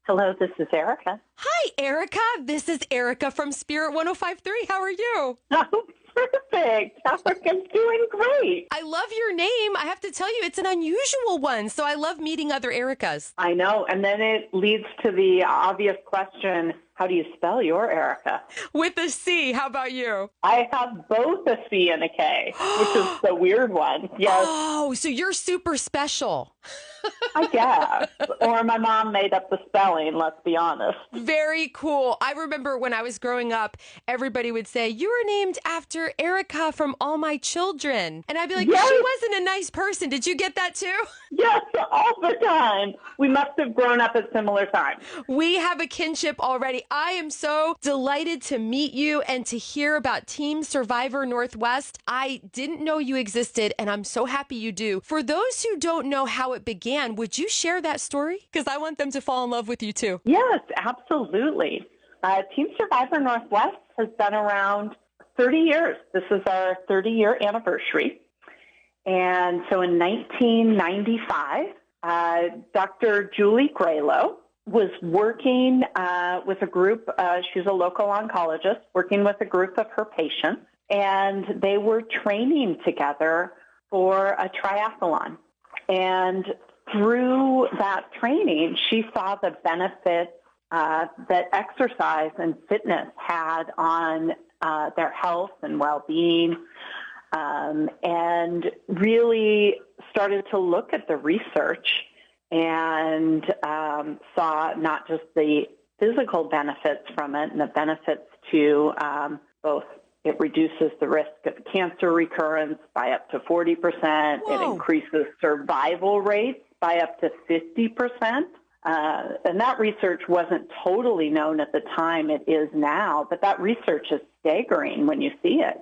Hello, this is Ericka. Hi, Erica. This is Erica from Spirit 105.3. How are you? Oh, perfect. Erica's doing great. I love your name. I have to tell you, it's an unusual one. So I love meeting other Ericas. I know. And then it leads to the obvious question, how do you spell your Ericka? With a C. How about you? I have both a C and a K, which is the weird one. Yes, Oh, so you're super special. I guess. Or my mom made up the spelling, let's be honest. Very cool. I remember when I was growing up, everybody would say, you were named after Erica from All My Children. And I'd be like, Yes. She wasn't a nice person. Did you get that too? Yes, all the time. We must have grown up at similar times. We have a kinship already. I am so delighted to meet you and to hear about Team Survivor Northwest. I didn't know you existed, and I'm so happy you do. For those who don't know how it began, would you share that story? Because I want them to fall in love with you too. Yes, absolutely. Team Survivor Northwest has been around 30 years. This is our 30-year anniversary. And so in 1995, Dr. Julie Graylow was working with a group. She's a local oncologist, working with a group of her patients, and they were training together for a triathlon. And through that training, she saw the benefits that exercise and fitness had on their health and well-being, and really started to look at the research and saw not just the physical benefits from it and the benefits to both it reduces the risk of cancer recurrence by up to 40%. Whoa. It increases survival rates by up to 50%. And that research wasn't totally known at the time. It is now, but that research is staggering when you see it.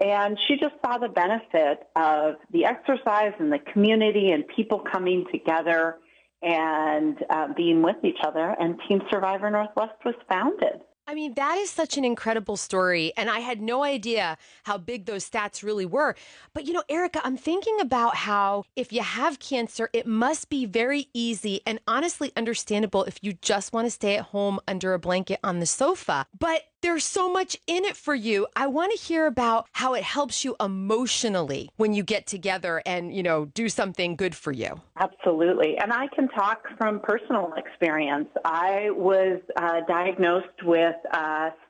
And she just saw the benefit of the exercise and the community and people coming together and being with each other. And Team Survivor Northwest was founded. I mean, that is such an incredible story. And I had no idea how big those stats really were. But, Erica, I'm thinking about how if you have cancer, it must be very easy and honestly understandable if you just want to stay at home under a blanket on the sofa. But there's so much in it for you. I want to hear about how it helps you emotionally when you get together and, do something good for you. Absolutely. And I can talk from personal experience. I was diagnosed with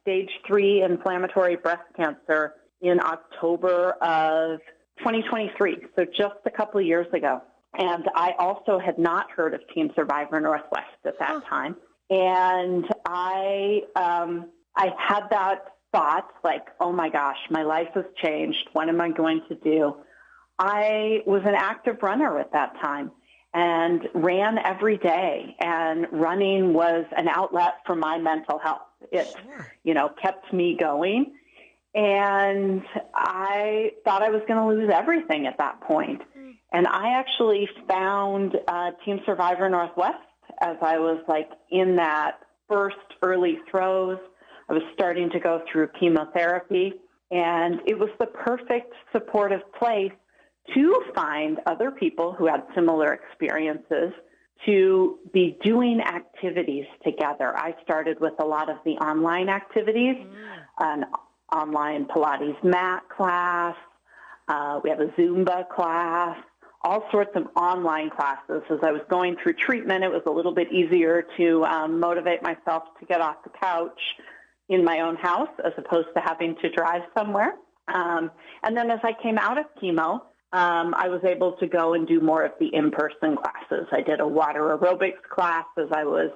stage 3 inflammatory breast cancer in October of 2023, so just a couple of years ago. And I also had not heard of Team Survivor Northwest at that time. And I had that thought like, oh my gosh, my life has changed. What am I going to do? I was an active runner at that time and ran every day, and running was an outlet for my mental health. It, kept me going, and I thought I was going to lose everything at that point. And I actually found Team Survivor Northwest as I was in that first early throes. I was starting to go through chemotherapy, and it was the perfect supportive place to find other people who had similar experiences to be doing activities together. I started with a lot of the online activities, an online Pilates mat class. We have a Zumba class, all sorts of online classes. As I was going through treatment, it was a little bit easier to motivate myself to get off the couch in my own house as opposed to having to drive somewhere. And then as I came out of chemo, I was able to go and do more of the in-person classes. I did a water aerobics class as I was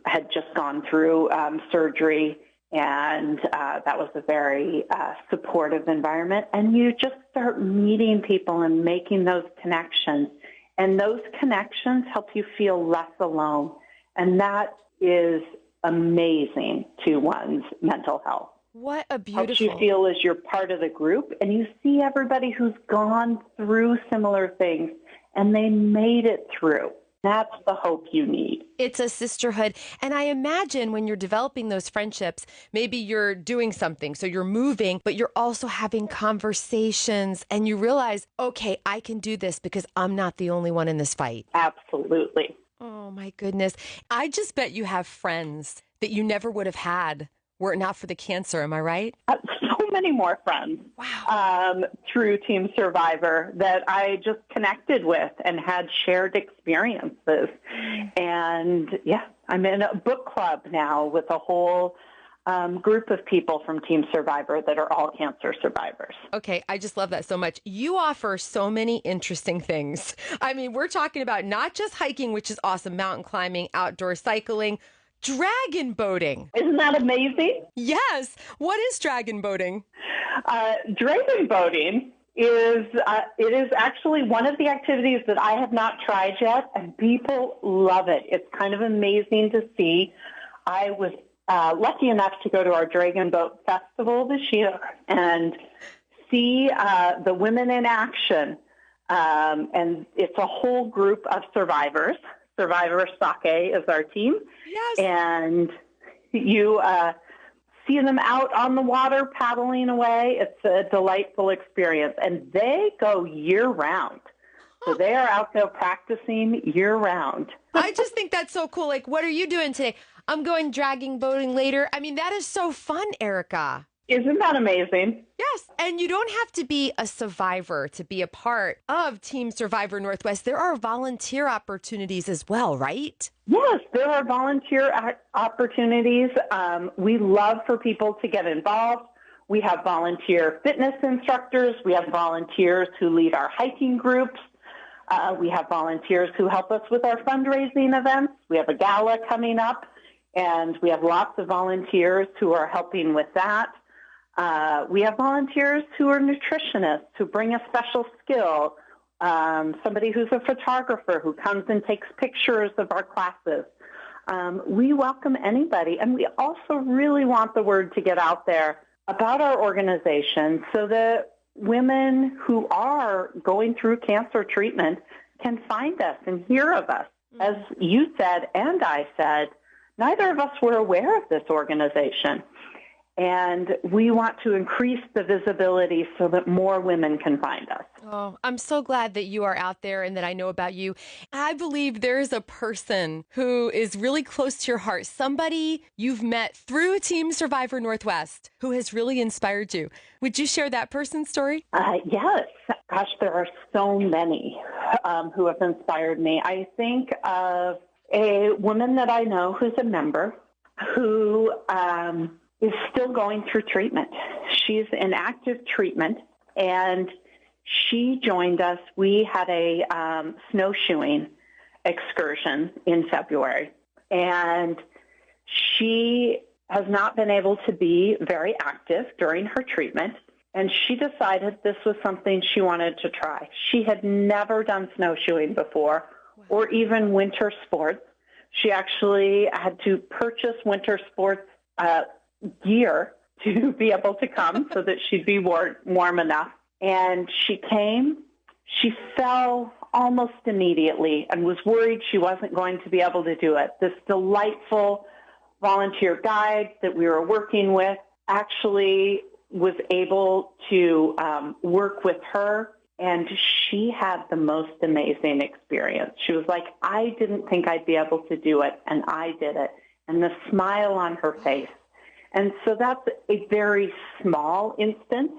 had just gone through surgery, and that was a very supportive environment. And you just start meeting people and making those connections, and those connections help you feel less alone, and that is amazing to one's mental health. What a beautiful... Helps you feel as you're part of the group, and you see everybody who's gone through similar things, and they made it through. That's the hope you need. It's a sisterhood. And I imagine when you're developing those friendships, maybe you're doing something, so you're moving, but you're also having conversations, and you realize, okay, I can do this because I'm not the only one in this fight. Absolutely. Oh, my goodness. I just bet you have friends that you never would have had were it not for the cancer. Am I right? So many more friends Wow. through Team Survivor that I just connected with and had shared experiences. And yeah, I'm in a book club now with a whole group of people from Team Survivor that are all cancer survivors. Okay, I just love that so much. You offer so many interesting things. I mean, we're talking about not just hiking, which is awesome, mountain climbing, outdoor cycling, dragon boating. Isn't that amazing? Yes. What is dragon boating? Dragon boating it is actually one of the activities that I have not tried yet, and people love it. It's kind of amazing to see. I was lucky enough to go to our Dragon Boat Festival this year and see the women in action. And it's a whole group of survivors. Survivor Sake is our team. Yes. And you see them out on the water paddling away. It's a delightful experience. And they go year-round. So they are out there practicing year-round. I just think that's so cool. Like, what are you doing today? I'm going dragon boating later. I mean, that is so fun, Ericka. Isn't that amazing? Yes. And you don't have to be a survivor to be a part of Team Survivor Northwest. There are volunteer opportunities as well, right? Yes, there are volunteer opportunities. We love for people to get involved. We have volunteer fitness instructors. We have volunteers who lead our hiking groups. We have volunteers who help us with our fundraising events. We have a gala coming up, and we have lots of volunteers who are helping with that. We have volunteers who are nutritionists who bring a special skill, somebody who's a photographer who comes and takes pictures of our classes. We welcome anybody, and we also really want the word to get out there about our organization so that women who are going through cancer treatment can find us and hear of us. As you said and I said, neither of us were aware of this organization. And we want to increase the visibility so that more women can find us. Oh, I'm so glad that you are out there and that I know about you. I believe there is a person who is really close to your heart, somebody you've met through Team Survivor Northwest who has really inspired you. Would you share that person's story? Yes. Gosh, there are so many who have inspired me. I think of a woman that I know who's a member who is still going through treatment. She's in active treatment, and she joined us. We had a snowshoeing excursion in February, and she has not been able to be very active during her treatment, and she decided this was something she wanted to try. She had never done snowshoeing before or even winter sports. She actually had to purchase winter sports gear to be able to come so that she'd be warm enough. And she came. She fell almost immediately and was worried she wasn't going to be able to do it. This delightful volunteer guide that we were working with actually was able to work with her, and she had the most amazing experience. She was like, I didn't think I'd be able to do it, and I did it. And the smile on her face. And so that's a very small instance.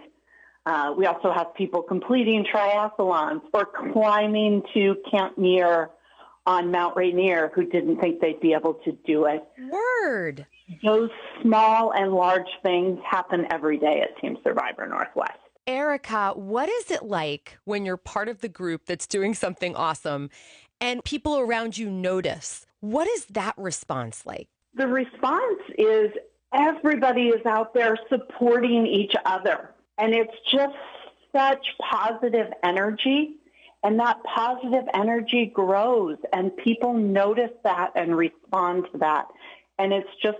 We also have people completing triathlons or climbing to Camp Muir on Mount Rainier who didn't think they'd be able to do it. Word. Those small and large things happen every day at Team Survivor Northwest. Ericka, what is it like when you're part of the group that's doing something awesome and people around you notice? What is that response like? The response is everybody is out there supporting each other. And it's just such positive energy. And that positive energy grows, and people notice that and respond to that. And it's just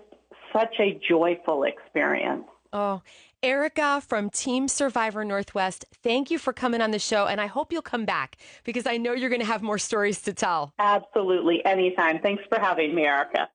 such a joyful experience. Oh, Ericka from Team Survivor Northwest, thank you for coming on the show. And I hope you'll come back because I know you're going to have more stories to tell. Absolutely. Anytime. Thanks for having me, Ericka.